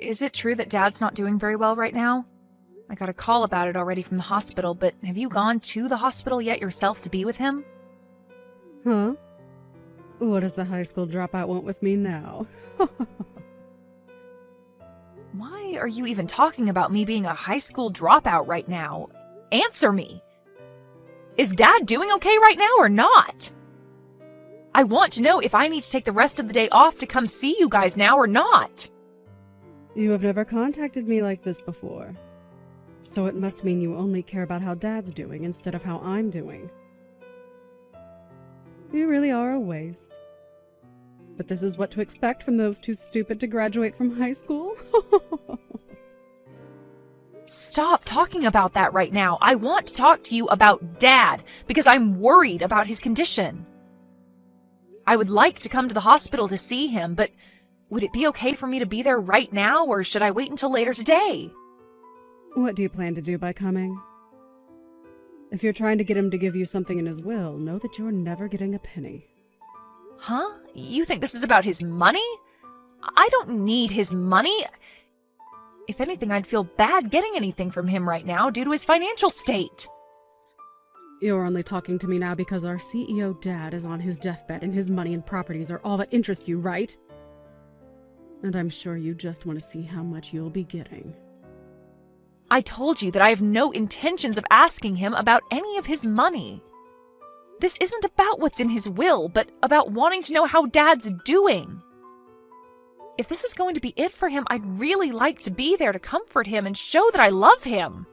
is it true that Dad's not doing very well right now? I got a call about it already from the hospital, but have you gone to the hospital yet yourself to be with him? Huh? What does the high school dropout want with me now? Why are you even talking about me being a high school dropout right now? Answer me! Is Dad doing okay right now or not? I want to know if I need to take the rest of the day off to come see you guys now or not. You have never contacted me like this before. So it must mean you only care about how Dad's doing instead of how I'm doing. You really are a waste. But this is what to expect from those too stupid to graduate from high school? Stop talking about that right now. I want to talk to you about Dad, because I'm worried about his condition. I would like to come to the hospital to see him, but would it be okay for me to be there right now, or should I wait until later today? What do you plan to do by coming? If you're trying to get him to give you something in his will, know that you're never getting a penny. Huh? You think this is about his money? I don't need his money. If anything, I'd feel bad getting anything from him right now due to his financial state. You're only talking to me now because our CEO Dad is on his deathbed and his money and properties are all that interest you, right? And I'm sure you just want to see how much you'll be getting. I told you that I have no intentions of asking him about any of his money. This isn't about what's in his will, but about wanting to know how Dad's doing. If this is going to be it for him, I'd really like to be there to comfort him and show that I love him.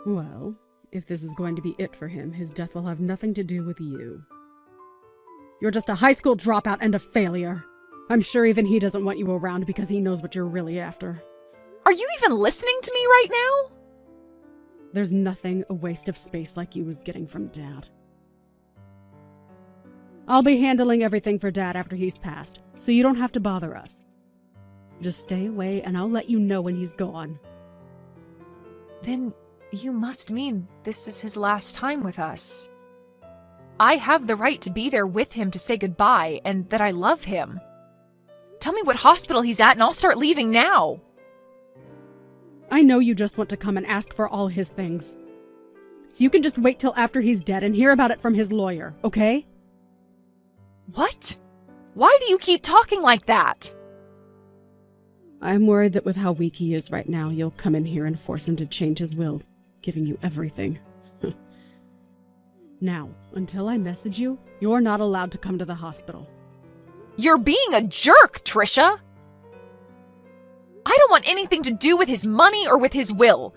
Well, if this is going to be it for him, his death will have nothing to do with you. You're just a high school dropout and a failure. I'm sure even he doesn't want you around because he knows what you're really after. Are you even listening to me right now? There's nothing a waste of space like you is getting from Dad. I'll be handling everything for Dad after he's passed, so you don't have to bother us. Just stay away and I'll let you know when he's gone. Then you must mean this is his last time with us. I have the right to be there with him to say goodbye and that I love him. Tell me what hospital he's at and I'll start leaving now. I know you just want to come and ask for all his things. So you can just wait till after he's dead and hear about it from his lawyer, okay? What? Why do you keep talking like that? I'm worried that with how weak he is right now, you'll come in here and force him to change his will, giving you everything. Now, until I message you, you're not allowed to come to the hospital. You're being a jerk, Trisha! I don't want anything to do with his money or with his will.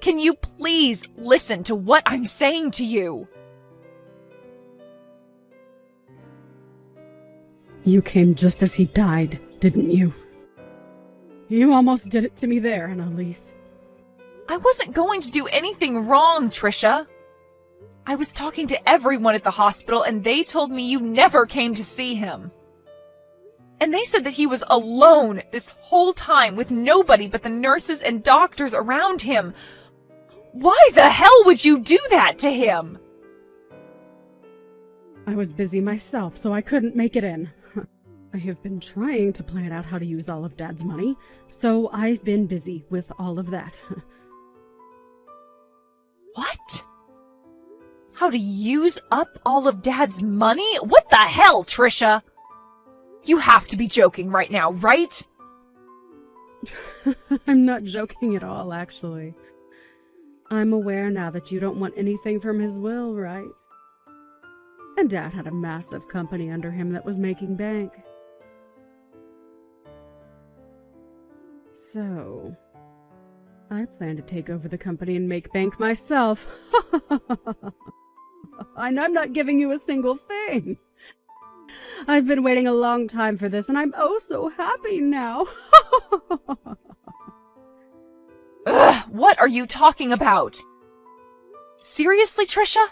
Can you please listen to what I'm saying to you? You came just as he died, didn't you? You almost did it to me there, Annalise. I wasn't going to do anything wrong, Trisha. I was talking to everyone at the hospital and they told me you never came to see him. And they said that he was alone this whole time with nobody but the nurses and doctors around him. Why the hell would you do that to him? I was busy myself, so I couldn't make it in. I have been trying to plan out how to use all of Dad's money, so I've been busy with all of that. What? How to use up all of Dad's money? What the hell, Trisha? You have to be joking right now, right? I'm not joking at all, actually. I'm aware now that you don't want anything from his will, right? And Dad had a massive company under him that was making bank. So, I plan to take over the company and make bank myself. And I'm not giving you a single thing. I've been waiting a long time for this, and I'm oh so happy now. Ugh, what are you talking about? Seriously, Trisha?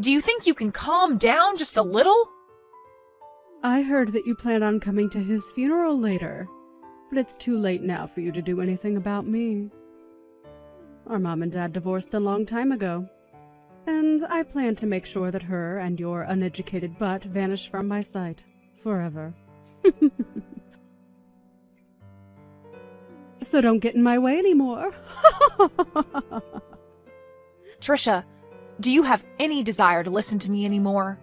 Do you think you can calm down just a little? I heard that you plan on coming to his funeral later, but it's too late now for you to do anything about me. Our mom and dad divorced a long time ago, and I plan to make sure that her and your uneducated butt vanish from my sight forever. So don't get in my way anymore. Trisha, do you have any desire to listen to me anymore?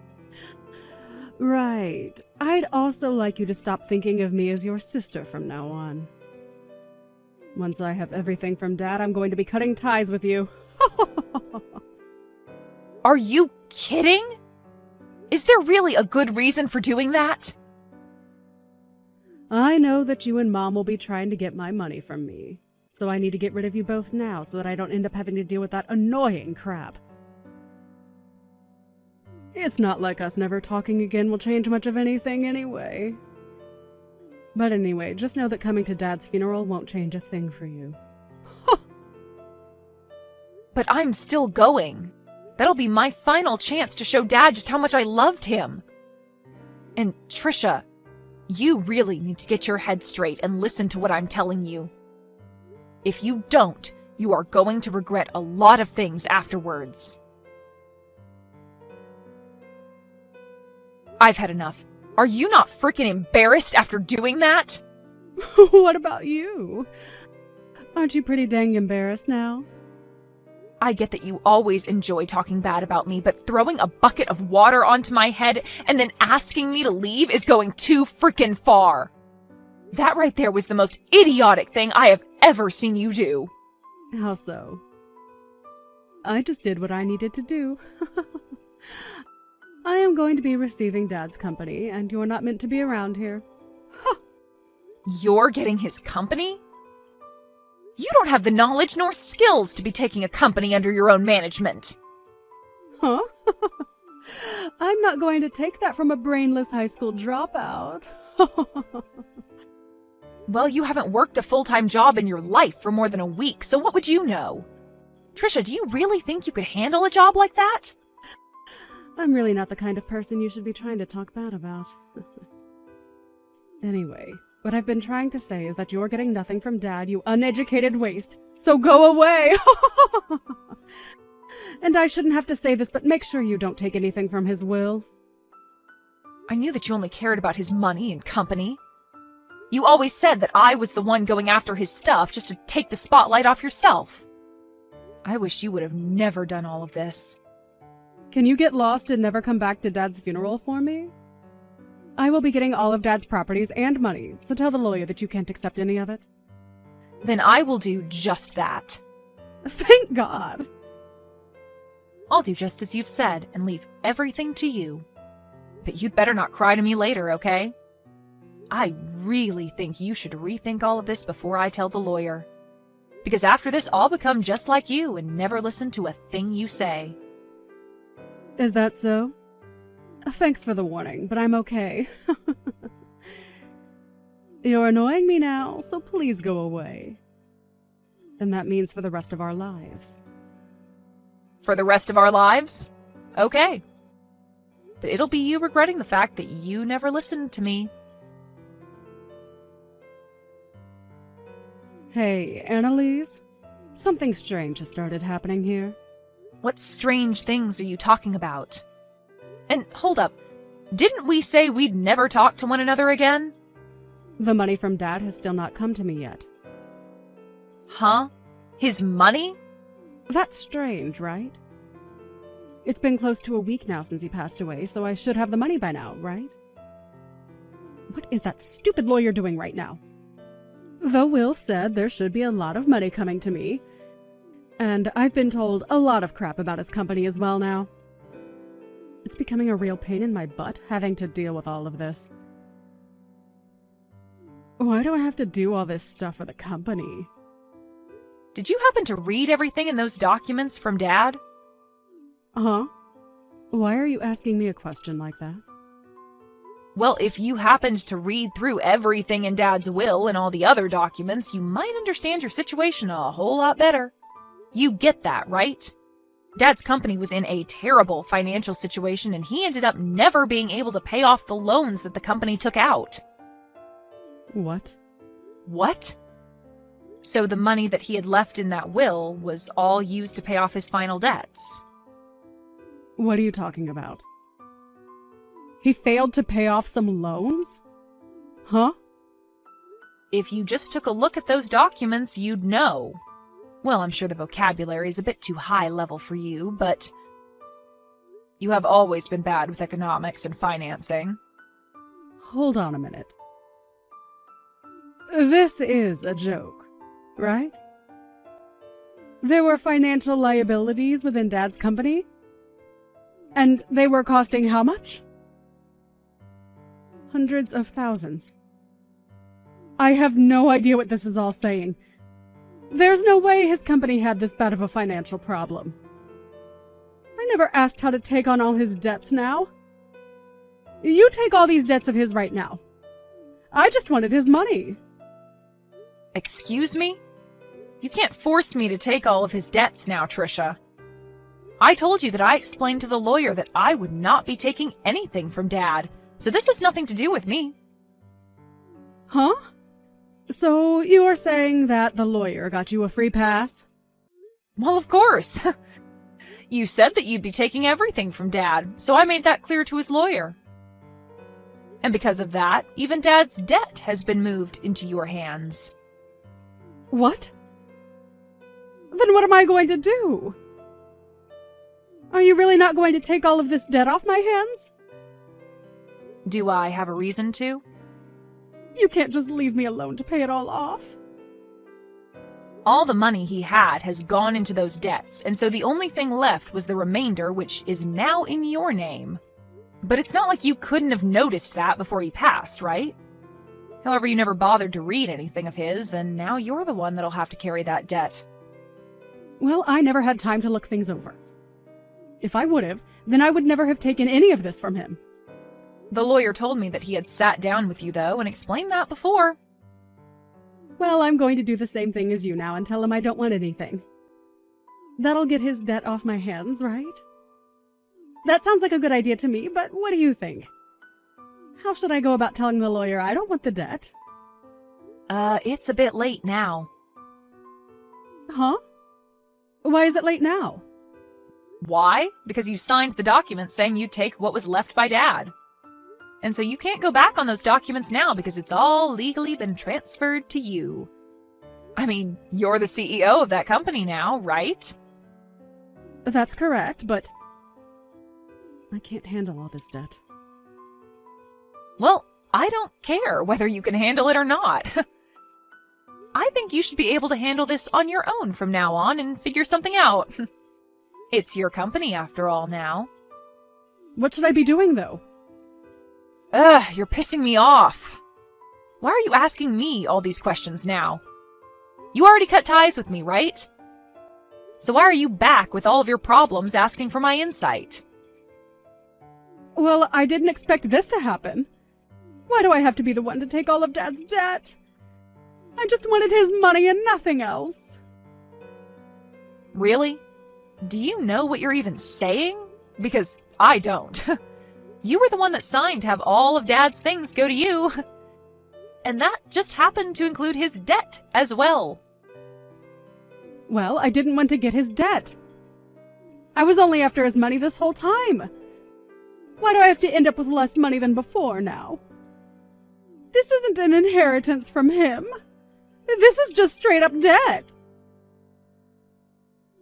Right. I'd also like you to stop thinking of me as your sister from now on. Once I have everything from Dad, I'm going to be cutting ties with you. Are you kidding? Is there really a good reason for doing that? I know that you and Mom will be trying to get my money from me, so I need to get rid of you both now so that I don't end up having to deal with that annoying crap. It's not like us never talking again will change much of anything anyway. But anyway, just know that coming to Dad's funeral won't change a thing for you. But I'm still going. That'll be my final chance to show Dad just how much I loved him. And Trisha, you really need to get your head straight and listen to what I'm telling you. If you don't, you are going to regret a lot of things afterwards. I've had enough. Are you not freaking embarrassed after doing that? What about you? Aren't you pretty dang embarrassed now? I get that you always enjoy talking bad about me, but throwing a bucket of water onto my head and then asking me to leave is going too freaking far. That right there was the most idiotic thing I have ever seen you do. How so? I just did what I needed to do. I am going to be receiving Dad's company, and you're not meant to be around here. You're getting his company? You don't have the knowledge nor skills to be taking a company under your own management. Huh? I'm not going to take that from a brainless high school dropout. Well, you haven't worked a full-time job in your life for more than a week, so what would you know? Trisha, do you really think you could handle a job like that? I'm really not the kind of person you should be trying to talk bad about. Anyway, what I've been trying to say is that you're getting nothing from Dad, you uneducated waste. So go away! And I shouldn't have to say this, but make sure you don't take anything from his will. I knew that you only cared about his money and company. You always said that I was the one going after his stuff just to take the spotlight off yourself. I wish you would have never done all of this. Can you get lost and never come back to Dad's funeral for me? I will be getting all of Dad's properties and money, so tell the lawyer that you can't accept any of it. Then I will do just that. Thank God! I'll do just as you've said and leave everything to you. But you'd better not cry to me later, okay? I really think you should rethink all of this before I tell the lawyer. Because after this, I'll become just like you and never listen to a thing you say. Is that so? Thanks for the warning, but I'm okay. You're annoying me now, so please go away. And that means for the rest of our lives. For the rest of our lives? Okay. But it'll be you regretting the fact that you never listened to me. Hey, Annalise? Something strange has started happening here. What strange things are you talking about? And hold up, didn't we say we'd never talk to one another again? The money from Dad has still not come to me yet. Huh? His money? That's strange, right? It's been close to a week now since he passed away, so I should have the money by now, right? What is that stupid lawyer doing right now? Though Will said there should be a lot of money coming to me, and I've been told a lot of crap about his company as well now. It's becoming a real pain in my butt having to deal with all of this. Why do I have to do all this stuff for the company? Did you happen to read everything in those documents from Dad? Huh? Why are you asking me a question like that? Well, if you happened to read through everything in Dad's will and all the other documents, you might understand your situation a whole lot better. You get that, right? Dad's company was in a terrible financial situation, and he ended up never being able to pay off the loans that the company took out. What? What? So the money that he had left in that will was all used to pay off his final debts. What are you talking about? He failed to pay off some loans? Huh? If you just took a look at those documents, you'd know. Well, I'm sure the vocabulary is a bit too high level for you, but you have always been bad with economics and financing. Hold on a minute. This is a joke, right? There were financial liabilities within Dad's company? And they were costing how much? Hundreds of thousands. I have no idea what this is all saying. There's no way his company had this bad of a financial problem. I never asked how to take on all his debts now. You take all these debts of his right now. I just wanted his money. Excuse me? You can't force me to take all of his debts now, Trisha. I told you that I explained to the lawyer that I would not be taking anything from Dad, so this has nothing to do with me. Huh? So you are saying that the lawyer got you a free pass? Well, of course. You said that you'd be taking everything from Dad, so I made that clear to his lawyer. And because of that, even Dad's debt has been moved into your hands. What? Then what am I going to do? Are you really not going to take all of this debt off my hands? Do I have a reason to? You can't just leave me alone to pay it all off. All the money he had has gone into those debts, and so the only thing left was the remainder, which is now in your name. But it's not like you couldn't have noticed that before he passed, right? However, you never bothered to read anything of his, and now you're the one that'll have to carry that debt. Well, I never had time to look things over. If I would have, then I would never have taken any of this from him. The lawyer told me that he had sat down with you, though, and explained that before. Well, I'm going to do the same thing as you now and tell him I don't want anything. That'll get his debt off my hands, right? That sounds like a good idea to me, but what do you think? How should I go about telling the lawyer I don't want the debt? It's a bit late now. Huh? Why is it late now? Why? Because you signed the document saying you'd take what was left by Dad. And so you can't go back on those documents now because it's all legally been transferred to you. I mean, you're the CEO of that company now, right? That's correct, but I can't handle all this debt. Well, I don't care whether you can handle it or not. I think you should be able to handle this on your own from now on and figure something out. It's your company after all now. What should I be doing, though? Ugh, you're pissing me off. Why are you asking me all these questions now? You already cut ties with me, right? So why are you back with all of your problems asking for my insight? Well, I didn't expect this to happen. Why do I have to be the one to take all of Dad's debt? I just wanted his money and nothing else. Really? Do you know what you're even saying? Because I don't. You were the one that signed to have all of Dad's things go to you. And that just happened to include his debt as well. Well, I didn't want to get his debt. I was only after his money this whole time. Why do I have to end up with less money than before now? This isn't an inheritance from him. This is just straight up debt.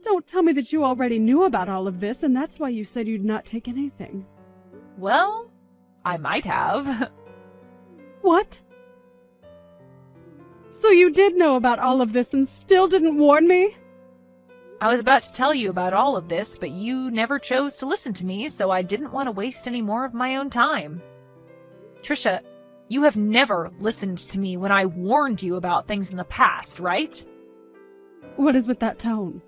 Don't tell me that you already knew about all of this and that's why you said you'd not take anything. Well, I might have. What? So you did know about all of this and still didn't warn me? I was about to tell you about all of this, but you never chose to listen to me, so I didn't want to waste any more of my own time. Trisha, you have never listened to me when I warned you about things in the past, right? What is with that tone?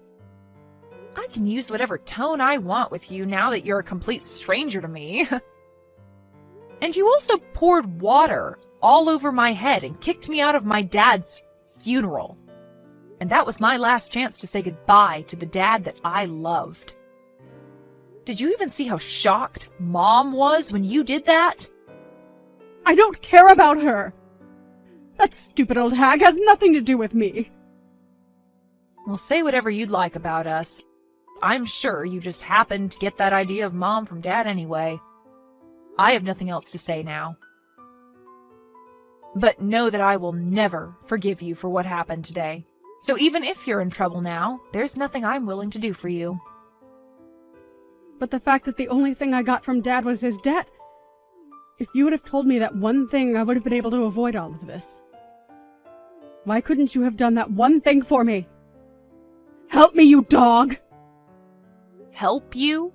I can use whatever tone I want with you now that you're a complete stranger to me. And you also poured water all over my head and kicked me out of my dad's funeral. And that was my last chance to say goodbye to the dad that I loved. Did you even see how shocked Mom was when you did that? I don't care about her. That stupid old hag has nothing to do with me. Well, say whatever you'd like about us. I'm sure you just happened to get that idea of Mom from Dad anyway. I have nothing else to say now. But know that I will never forgive you for what happened today. So even if you're in trouble now, there's nothing I'm willing to do for you. But the fact that the only thing I got from Dad was his debt. If you would have told me that one thing, I would have been able to avoid all of this. Why couldn't you have done that one thing for me? Help me, you dog! Help you?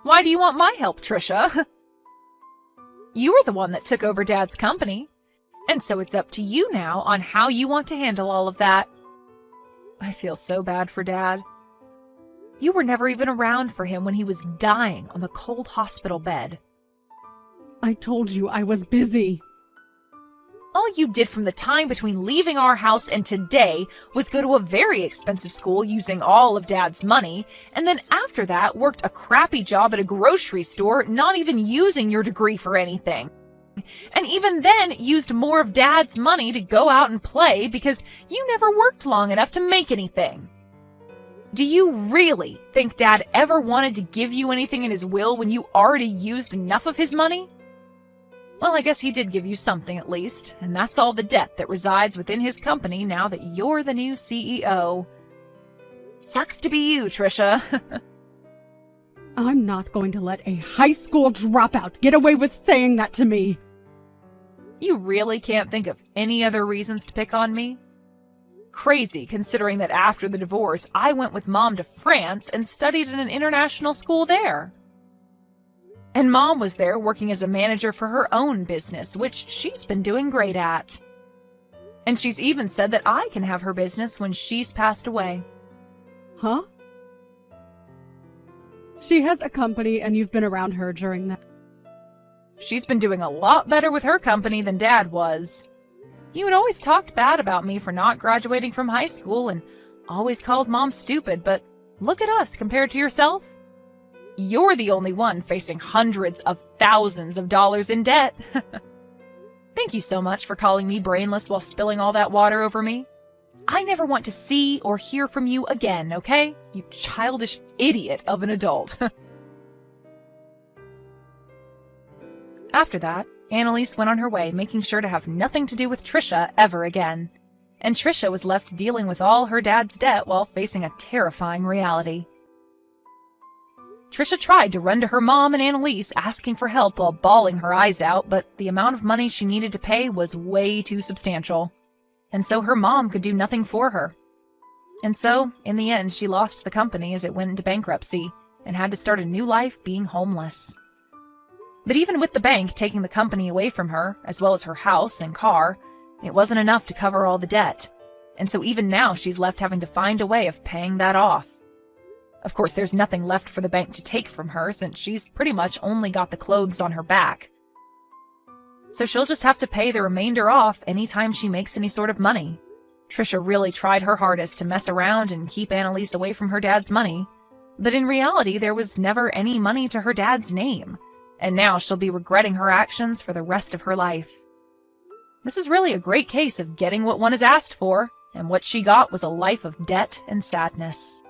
Why do you want my help, Trisha? You were the one that took over Dad's company, and so it's up to you now on how you want to handle all of that. I feel so bad for Dad. You were never even around for him when he was dying on the cold hospital bed. I told you I was busy. All you did from the time between leaving our house and today was go to a very expensive school using all of Dad's money, and then after that worked a crappy job at a grocery store, not even using your degree for anything. And even then used more of Dad's money to go out and play because you never worked long enough to make anything. Do you really think Dad ever wanted to give you anything in his will when you already used enough of his money? Well, I guess he did give you something at least, and that's all the debt that resides within his company now that you're the new CEO. Sucks to be you, Trisha. I'm not going to let a high school dropout get away with saying that to me. You really can't think of any other reasons to pick on me? Crazy, considering that after the divorce, I went with Mom to France and studied in an international school there. And Mom was there working as a manager for her own business, which she's been doing great at. And she's even said that I can have her business when she's passed away. Huh? She has a company and you've been around her during that. She's been doing a lot better with her company than Dad was. You had always talked bad about me for not graduating from high school and always called Mom stupid, but look at us compared to yourself. You're the only one facing hundreds of thousands of dollars in debt. Thank you so much for calling me brainless while spilling all that water over me. I never want to see or hear from you again, okay? You childish idiot of an adult. After that, Annalise went on her way, making sure to have nothing to do with Trisha ever again. And Trisha was left dealing with all her dad's debt while facing a terrifying reality. Trisha tried to run to her mom and Annalise asking for help while bawling her eyes out, but the amount of money she needed to pay was way too substantial. And so her mom could do nothing for her. And so, in the end, she lost the company as it went into bankruptcy and had to start a new life being homeless. But even with the bank taking the company away from her, as well as her house and car, it wasn't enough to cover all the debt. And so even now she's left having to find a way of paying that off. Of course, there's nothing left for the bank to take from her since she's pretty much only got the clothes on her back. So she'll just have to pay the remainder off anytime she makes any sort of money. Trisha really tried her hardest to mess around and keep Annalise away from her dad's money, but in reality there was never any money to her dad's name, and now she'll be regretting her actions for the rest of her life. This is really a great case of getting what one is asked for, and what she got was a life of debt and sadness.